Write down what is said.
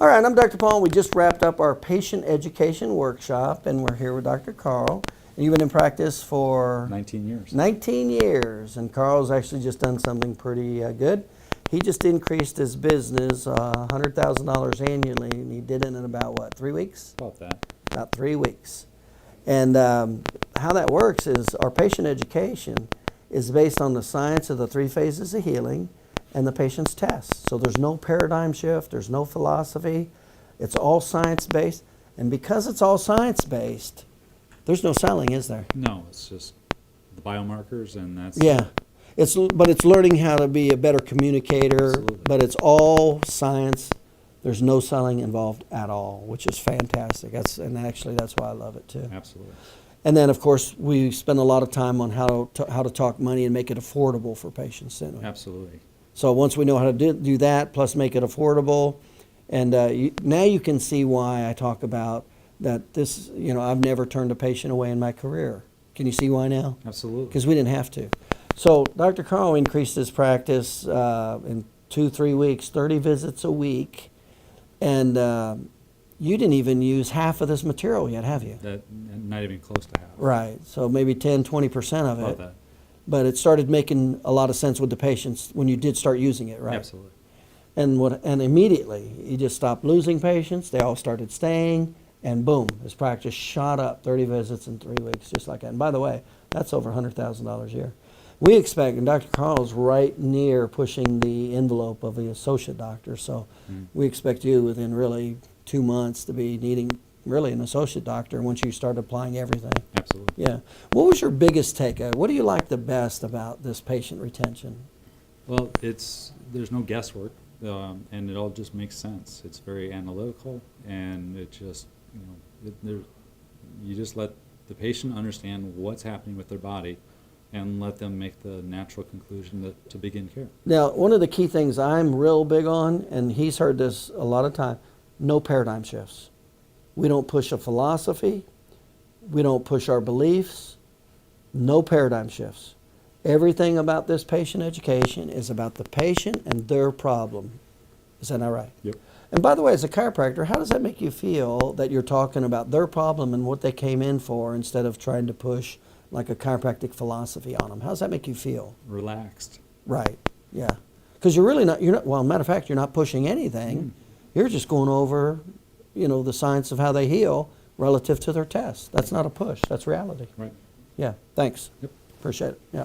All right, I'm Dr. Paul. We just wrapped up our patient education workshop, and we're here with Dr. Karl. And you've been in practice for 19 years. 19 years, and Karl's actually just done something pretty good. He just increased his business $100,000 annually, and he did it in about, what, 3 weeks? About that. About 3 weeks. And how that works is our patient education is based on the science of the 3 phases of healing and the patient's tests. So there's no paradigm shift, there's no philosophy. It's all science-based. And because it's all science-based, there's no selling, is there? No, it's just the biomarkers, and that's... Yeah. But it's learning how to be a better communicator. Absolutely. But it's all science. There's no selling involved at all, which is fantastic. And actually, that's why I love it, too. Absolutely. And then, of course, we spend a lot of time on how to talk money and make it affordable for patients, didn't we? Absolutely. So once we know how to do that, plus make it affordable, and now you can see why I talk about that this, I've never turned a patient away in my career. Can you see why now? Absolutely. Because we didn't have to. So Dr. Karl increased his practice in 2-3 weeks, 30 visits a week, and you didn't even use half of this material yet, have you? Not even close to half. Right, so maybe 10-20% of it. About that. But it started making a lot of sense with the patients when you did start using it, right? Absolutely. And immediately, he just stopped losing patients. They all started staying, and boom, his practice shot up 30 visits in 3 weeks, just like that. And by the way, that's over $100,000 a year. We expect, and Dr. Karl's right near pushing the envelope of the associate doctor, so we expect you within really 2 months to be needing really an associate doctor once you start applying everything. Absolutely. Yeah. What was your biggest takeaway? What do you like the best about this patient retention? Well, there's no guesswork, and it all just makes sense. It's very analytical, and it just, you just let the patient understand what's happening with their body and let them make the natural conclusion to begin care. Now, one of the key things I'm real big on, and he's heard this a lot of time, no paradigm shifts. We don't push a philosophy. We don't push our beliefs. No paradigm shifts. Everything about this patient education is about the patient and their problem. Is that not right? Yep. And by the way, as a chiropractor, how does that make you feel that you're talking about their problem and what they came in for instead of trying to push like a chiropractic philosophy on them? How does that make you feel? Relaxed. Right, yeah. Because you're not, well, matter of fact, you're not pushing anything. You're just going over, the science of how they heal relative to their tests. That's not a push, that's reality. Right. Yeah, thanks. Yep. Appreciate it, yeah.